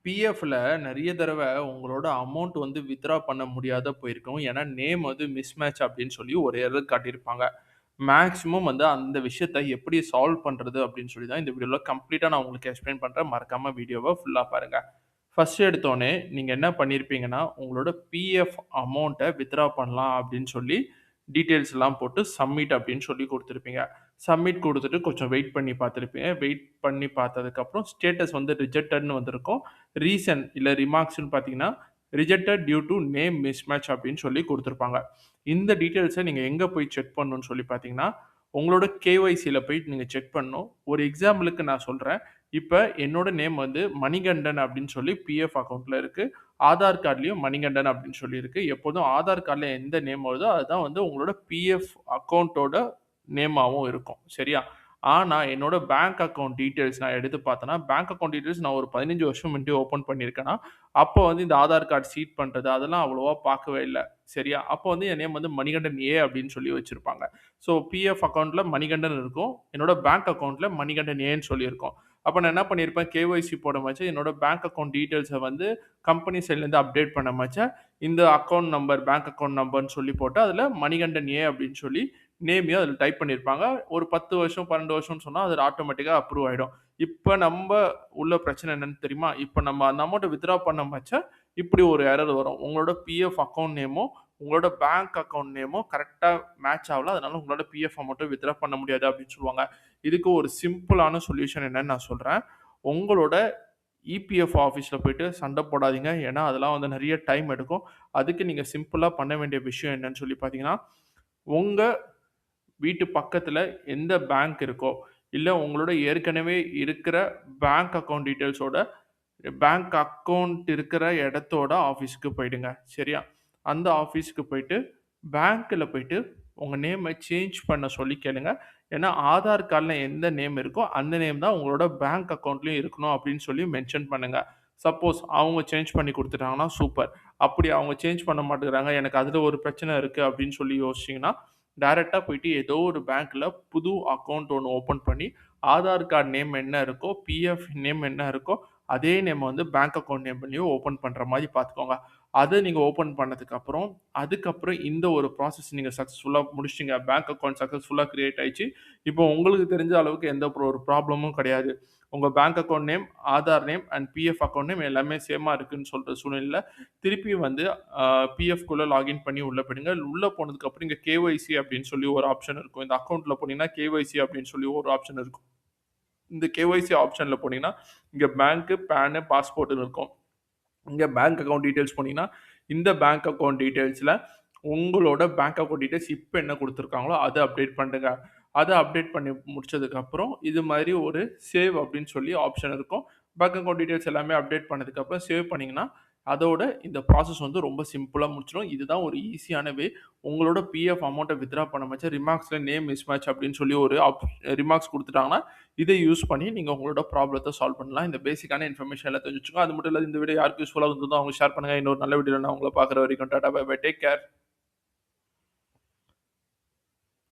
பிஎஃப்ல நெறைய தடவ உங்களோட அமௌண்ட் வித்ட்ரா பண்ண முடியாத போயிருக்கும். ஏன்னா, நேம் மிஸ்மேட்ச் அப்படின்னு சொல்லி ஒரு எரர் காட்டியிருப்பாங்க. மேக்ஸிமம் அந்த விஷயத்த எப்படி சால்வ் பண்றது அப்படின்னு சொல்லி தான் இந்த வீடியோல கம்ப்ளீட்டா நான் உங்களுக்கு எக்ஸ்ப்ளைன் பண்றேன். மறக்காம வீடியோவ ஃபுல்லா பாருங்க. ஃபர்ஸ்ட் எடுத்தோனே நீங்க என்ன பண்ணியிருப்பீங்கன்னா, உங்களோட பிஎஃப் அமௌண்ட்ட வித்ட்ரா பண்ணலாம் அப்படின்னு சொல்லி டீட்டெயில்ஸ்லாம் போட்டு சப்மிட் அப்படின்னு சொல்லி குடுத்துருப்பீங்க. சப்மிட் குடுத்துட்டு கொஞ்சம் வெயிட் பண்ணி பார்த்துருப்பீங்க. வெயிட் பண்ணி பார்த்ததுக்கப்புறம் ஸ்டேட்டஸ் ரிஜெக்டட்ன்னு வந்திருக்கும். ரீசன் இல்ல ரிமார்க்ஸ்ன்னு பார்த்தீங்கன்னா, rejected due to name mismatch அப்படின்னு சொல்லி குடுத்துருப்பாங்க. இந்த டீட்டெயில்ஸ நீங்க எங்க போய் செக் பண்ணணும்னு சொல்லி பார்த்தீங்கன்னா, உங்களோட கேஒய்சில போயிட்டு நீங்க செக் பண்ணணும். ஒரு எக்ஸாம்பிளுக்கு நான் சொல்றேன். இப்ப என்னோட நேம் மணிகண்டன் அப்படின்னு சொல்லி பிஎஃப் அக்கவுண்ட்ல இருக்கு. ஆதார் கார்ட்லயும் மணிகண்டன் அப்படின்னு சொல்லி இருக்கு. எப்போதும் ஆதார் கார்ட்ல எந்த நேம் வருதோ அதுதான் உங்களோட பிஎஃப் அக்கவுண்டோட நேமாவும் இருக்கும். சரியா? ஆனா, என்னோட பேங்க் அக்கவுண்ட் டீட்டெயில்ஸ் நான் எடுத்து பார்த்தேன்னா, பேங்க் அக்கவுண்ட் டீட்டெயில்ஸ் நான் ஒரு 15 வருஷம் முன்னாடி ஓப்பன் பண்ணியிருக்கேன்னா, அப்போ இந்த ஆதார் கார்ட் சீட் பண்றது அதெல்லாம் அவ்வளவா பார்க்கவே இல்ல. சரியா? அப்போ என் நேம் மணிகண்டன் ஏ அப்படின்னு சொல்லி வச்சிருப்பாங்க. ஸோ, பிஎஃப் அக்கவுண்ட்ல மணிகண்டன் இருக்கும். என்னோட பேங்க் அக்கவுண்ட்ல மணிகண்டன் ஏன்னு சொல்லி இருக்கும். அப்ப நான் என்ன பண்ணியிருப்பேன், கேஒய்சி போடும்போது என்னோட பேங்க் அக்கவுண்ட் டீட்டெயில்ஸ கம்பெனி சைட்லேருந்து அப்டேட் பண்ணும்போது, இந்த அக்கவுண்ட் நம்பர், பேங்க் அக்கவுண்ட் நம்பர்ன்னு சொல்லி போட்டு, அதில மணிகண்டன் ஏ அப்படின்னு சொல்லி நேமையும் அதில டைப் பண்ணியிருப்பாங்க. ஒரு 10 வருஷம், 12 வருஷம்னு சொன்னா, அது ஆட்டோமேட்டிக்கா அப்ரூவ் ஆயிடும். இப்ப நம்ப உள்ள பிரச்சனை என்னன்னு தெரியுமா? இப்ப நம்ம அந்த அமௌண்ட்ட வித்ட்ரா பண்ண மச்ச, இப்படி ஒரு எரர் வரும். உங்களோட பிஎஃப் அக்கவுண்ட் நேமும், உங்களோட பேங்க் அக்கவுண்ட் நேமும் கரெக்ட்டா மேட்ச் ஆவல. அதனால உங்களோட பிஎஃப் அமௌண்ட்ட வித்ட்ரா பண்ண முடியாது அப்படின்னு சொல்லுவாங்க. இதுக்கு ஒரு சிம்பிளான சொல்யூஷன் என்னன்னு நான் சொல்றேன். உங்களோட இபிஎஃப் ஆஃபீஸ்ல போயிட்டு சண்ட போடாதீங்க. ஏன்னா, அதெல்லாம் நெறைய டைம் எடுக்கும். அதுக்கு நீங்க சிம்பிளா பண்ண வேண்டிய விஷயம் என்னன்னு சொல்லி பார்த்தீங்கன்னா, உங்க வீட்டு பக்கத்துல எந்த பேங்க் இருக்கோ, இல்ல உங்களோட ஏற்கனவே இருக்கிற பேங்க் அக்கவுண்ட் டீட்டெயில்ஸோட பேங்க் அக்கவுண்ட் இருக்கிற இடத்தோட ஆஃபீஸ்க்கு போயிடுங்க. சரியா? அந்த ஆஃபீஸ்க்கு போயிட்டு, பேங்க்ல போயிட்டு உங்க நேம சேஞ்ச் பண்ண சொல்லி கேளுங்க. ஏன்னா, ஆதார் கார்ட்ல எந்த நேம் இருக்கோ, அந்த நேம் தான் உங்களோட பேங்க் அக்கவுண்ட்லயும் இருக்கணும் அப்படின்னு சொல்லி மென்ஷன் பண்ணுங்க. சப்போஸ் அவங்க சேஞ்ச் பண்ணி குடுத்துட்டாங்கன்னா சூப்பர். அப்படி அவங்க சேஞ்ச் பண்ண மாட்டேங்கிறாங்க, எனக்கு அதுல ஒரு பிரச்சனை இருக்கு அப்படின்னு சொல்லி யோசிச்சீங்கன்னா, டைரக்ட்டா போயிட்டு ஏதோ ஒரு பேங்க்ல புது அக்கவுண்ட் ஒண்ணு ஓப்பன் பண்ணி, ஆதார் கார்ட் நேம் என்ன இருக்கோ, பிஎஃப் நேம் என்ன இருக்கோ, அதே நேம பேங்க் அக்கவுண்ட் நேம்லயும் ஓப்பன் பண்ற மாரி பார்த்துக்கோங்க. அத நீங்க ஓப்பன் பண்ணதுக்கப்புறம், அதுக்கப்புறம் இந்த ஒரு ப்ராசஸ் நீங்க சக்சஸ்ஃபுல்லா முடிச்சுட்டீங்க. பேங்க் அக்கவுண்ட் சக்சஸ்ஃபுல்லா கிரியேட் ஆயிடுச்சு. இப்போ உங்களுக்கு தெரிஞ்ச அளவுக்கு எந்த ஒரு ப்ராப்ளமும் கிடையாது. உங்க bank account name, Aadhaar name and PF account name எல்லாமே சேமா இருக்குன்னு சொல்ற சூழ்நிலையில, திருப்பி அ பிஎஃப்குள்ள லாகின் பண்ணி உள்ள போயிடுங்க. உள்ள போனதுக்கப்புறம் இங்க கேஒய்சி அப்படின்னு சொல்லி ஒரு ஆப்ஷன் இருக்கும். இந்த அக்கவுண்ட்ல போனீங்கன்னா, கேஒய்சி அப்படின்னு சொல்லி ஒரு ஆப்ஷன் இருக்கும். இந்த கேஒய்சி ஆப்ஷன்ல போனீங்கன்னா, இங்க பேங்க், பான், பாஸ்போர்ட்ன்னு இருக்கும். இங்க பேங்க் அக்கவுண்ட் டீட்டெயில்ஸ் போனீங்கன்னா, இந்த பேங்க் அக்கவுண்ட் டீட்டெயில்ஸ்ல உங்களோட பேங்க் அக்கவுண்ட் டீட்டெயில்ஸ் இப்ப என்ன குடுத்துருக்காங்களோ, அத அப்டேட் பண்ணுங்க. அத அப்டேட் பண்ணி முடிச்சதுக்கப்புறம், இது மாரி ஒரு சேவ் அப்டின்னு சொல்லி ஆப்ஷன் இருக்கும். பேங்க் அக்கவுண்ட் டீட்டெயில்ஸ் எல்லாமே அப்டேட் பண்ணதுக்கப்புறம் சேவ் பண்ணீங்கன்னா, அதோட இந்த ப்ராசஸ் ரொம்ப சிம்பிளா முடிச்சிரும். இதுதான் ஒரு ஈஸியான வே. உங்களோட பிஎஃப் அமௌண்ட்ட வித்ட்ரா பண்ண மச்ச ரிமார்க்ஸ்ல நேம் மிஸ்மேட்ச் அப்டின்னு சொல்லி ஒரு ரிமார்க்ஸ் குடுத்துட்டாங்கன்னா, இத யூஸ் பண்ணி நீங்க உங்களோட ப்ராப்ளத்த சால்வ் பண்ணலாம். இந்த பேசிக்கான இன்ஃபர்மேஷன் எல்லாம் தெரிஞ்சு வச்சுக்கோங்க. அது மட்டும் இல்ல இந்த வீடியோ யாருக்கு யூஸ்ஃபுல்லா இருந்ததோ அவங்க ஷேர் பண்ணுங்க. இன்னொரு நல்ல வீடியோல நான் உங்கள பார்க்குற வரைக்கும் tata bye bye. Take care.